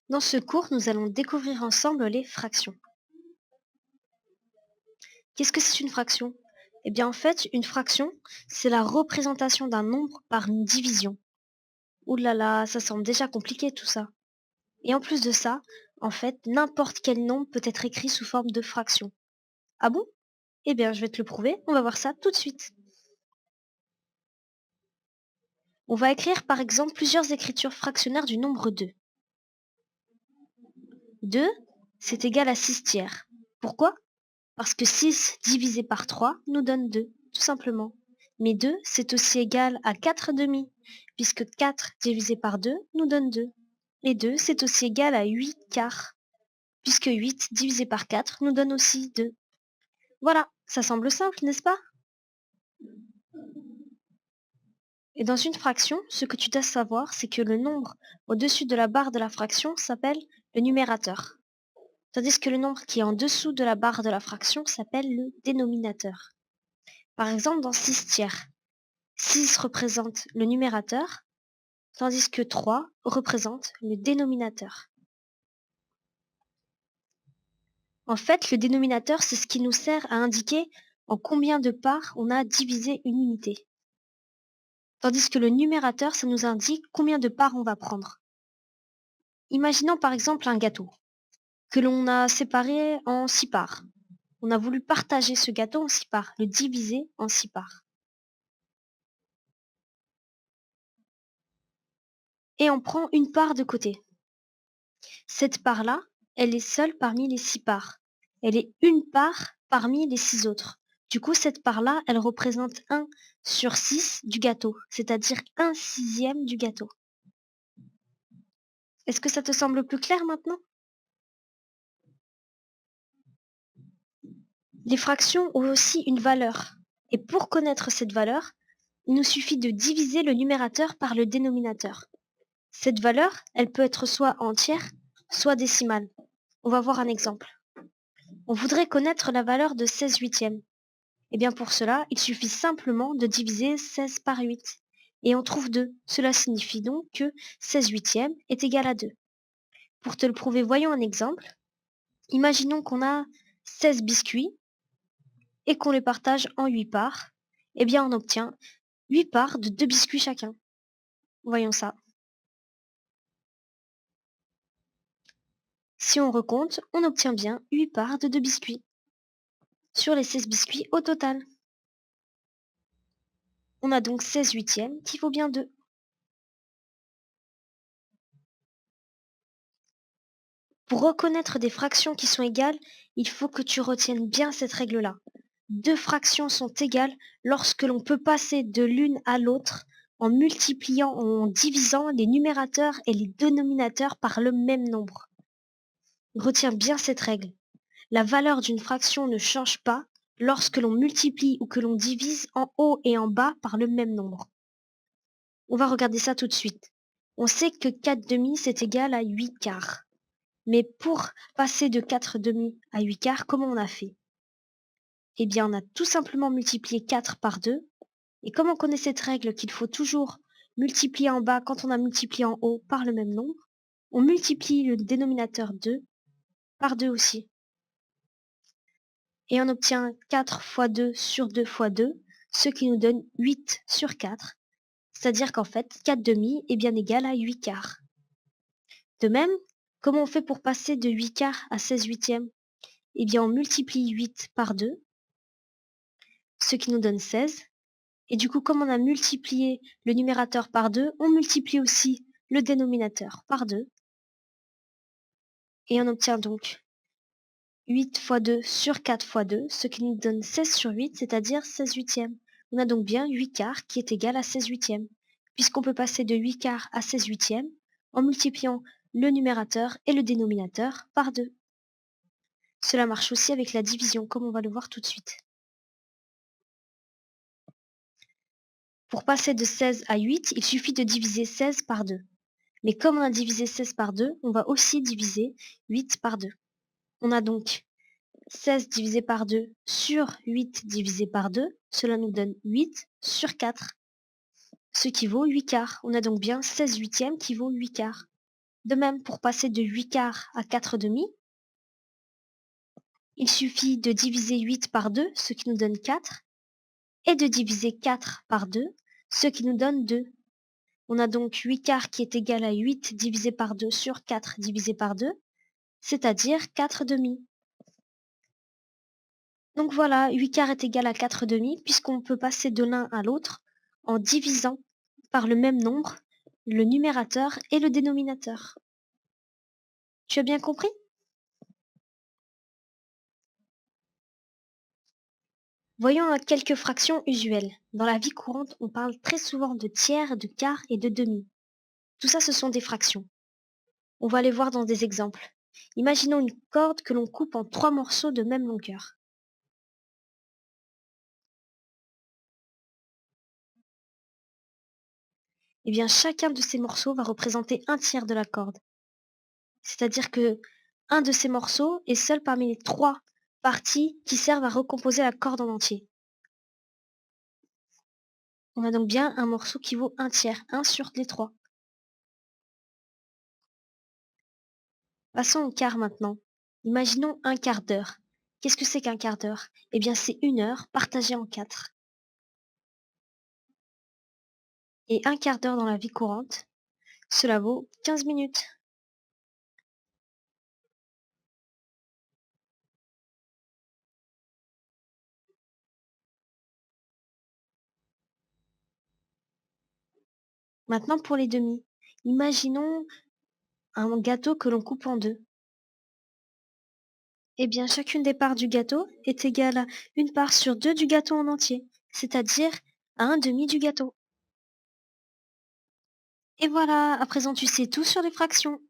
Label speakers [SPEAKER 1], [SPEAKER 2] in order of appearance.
[SPEAKER 1] Dans ce cours, nous allons découvrir ensemble les fractions. Qu'est-ce que c'est une fraction? Eh bien en fait, une fraction, c'est la représentation d'un nombre par une division. Ouh là là, ça semble déjà compliqué tout ça. Et en plus de ça, en fait, n'importe quel nombre peut être écrit sous forme de fraction. Ah bon? Eh bien je vais te le prouver, on va voir ça tout de suite. On va écrire par exemple plusieurs écritures fractionnaires du nombre 2. 2, c'est égal à 6 tiers. Pourquoi? Parce que 6 divisé par 3 nous donne 2, tout simplement. Mais 2, c'est aussi égal à 4 demi, puisque 4 divisé par 2 nous donne 2. Et 2, c'est aussi égal à 8 quarts, puisque 8 divisé par 4 nous donne aussi 2. Voilà, ça semble simple, n'est-ce pas? Et dans une fraction, ce que tu dois savoir, c'est que le nombre au-dessus de la barre de la fraction s'appelle le numérateur, tandis que le nombre qui est en dessous de la barre de la fraction s'appelle le dénominateur. Par exemple, dans 6 tiers, 6 représente le numérateur, tandis que 3 représente le dénominateur. En fait, le dénominateur, c'est ce qui nous sert à indiquer en combien de parts on a divisé une unité. Tandis que le numérateur, ça nous indique combien de parts on va prendre. Imaginons par exemple un gâteau que l'on a séparé en 6 parts. On a voulu partager ce gâteau en 6 parts, le diviser en 6 parts. Et on prend une part de côté. Cette part-là, elle est seule parmi les 6 parts. Elle est une part parmi les 6 autres. Du coup, cette part-là, elle représente 1 sur 6 du gâteau, c'est-à-dire 1/6 du gâteau. Est-ce que ça te semble plus clair maintenant? Les fractions ont aussi une valeur. Et pour connaître cette valeur, il nous suffit de diviser le numérateur par le dénominateur. Cette valeur, elle peut être soit entière, soit décimale. On va voir un exemple. On voudrait connaître la valeur de 16 huitièmes. Eh bien pour cela, il suffit simplement de diviser 16 par 8. Et on trouve 2. Cela signifie donc que 16 huitièmes est égal à 2. Pour te le prouver, voyons un exemple. Imaginons qu'on a 16 biscuits et qu'on les partage en 8 parts. Eh bien on obtient 8 parts de 2 biscuits chacun. Voyons ça. Si on recompte, on obtient bien 8 parts de 2 biscuits sur les 16 biscuits au total. On a donc 16 huitièmes qui vaut bien 2. Pour reconnaître des fractions qui sont égales, il faut que tu retiennes bien cette règle-là. Deux fractions sont égales lorsque l'on peut passer de l'une à l'autre en multipliant ou en divisant les numérateurs et les dénominateurs par le même nombre. Retiens bien cette règle. La valeur d'une fraction ne change pas lorsque l'on multiplie ou que l'on divise en haut et en bas par le même nombre. On va regarder ça tout de suite. On sait que 4 demi c'est égal à 8 quarts. Mais pour passer de 4 demi à 8 quarts, comment on a fait? Eh bien, on a tout simplement multiplié 4 par 2. Et comme on connaît cette règle qu'il faut toujours multiplier en bas quand on a multiplié en haut par le même nombre, on multiplie le dénominateur 2 par 2 aussi. Et on obtient 4 fois 2 sur 2 fois 2, ce qui nous donne 8 sur 4. C'est-à-dire qu'en fait, 4 demi est bien égal à 8 quarts. De même, comment on fait pour passer de 8 quarts à 16 huitièmes? Eh bien, on multiplie 8 par 2, ce qui nous donne 16. Et du coup, comme on a multiplié le numérateur par 2, on multiplie aussi le dénominateur par 2. Et on obtient donc 8 fois 2 sur 4 fois 2, ce qui nous donne 16 sur 8, c'est-à-dire 16 huitièmes. On a donc bien 8 quarts qui est égal à 16 huitièmes, puisqu'on peut passer de 8 quarts à 16 huitièmes en multipliant le numérateur et le dénominateur par 2. Cela marche aussi avec la division, comme on va le voir tout de suite. Pour passer de 16 à 8, il suffit de diviser 16 par 2. Mais comme on a divisé 16 par 2, on va aussi diviser 8 par 2. On a donc 16 divisé par 2 sur 8 divisé par 2. Cela nous donne 8 sur 4, ce qui vaut 8 quarts. On a donc bien 16 huitièmes qui vaut 8 quarts. De même, pour passer de 8 quarts à 4 demi, il suffit de diviser 8 par 2, ce qui nous donne 4, et de diviser 4 par 2, ce qui nous donne 2. On a donc 8 quarts qui est égal à 8 divisé par 2 sur 4 divisé par 2, c'est-à-dire 4 demi. Donc voilà, 8 quarts est égal à 4 demi, puisqu'on peut passer de l'un à l'autre en divisant par le même nombre le numérateur et le dénominateur. Tu as bien compris? Voyons quelques fractions usuelles. Dans la vie courante, on parle très souvent de tiers, de quart et de demi. Tout ça, ce sont des fractions. On va les voir dans des exemples. Imaginons une corde que l'on coupe en 3 morceaux de même longueur. Eh bien, chacun de ces morceaux va représenter un tiers de la corde. C'est-à-dire que un de ces morceaux est seul parmi les 3 parties qui servent à recomposer la corde en entier. On a donc bien un morceau qui vaut un tiers, un sur les 3. Passons au quart maintenant. Imaginons un quart d'heure. Qu'est-ce que c'est qu'un quart d'heure? Eh bien, c'est une heure partagée en 4. Et un quart d'heure dans la vie courante, cela vaut 15 minutes. Maintenant pour les demi. Imaginons un gâteau que l'on coupe en deux. Eh bien, chacune des parts du gâteau est égale à une part sur deux du gâteau en entier, c'est-à-dire à un demi du gâteau. Et voilà, à présent tu sais tout sur les fractions.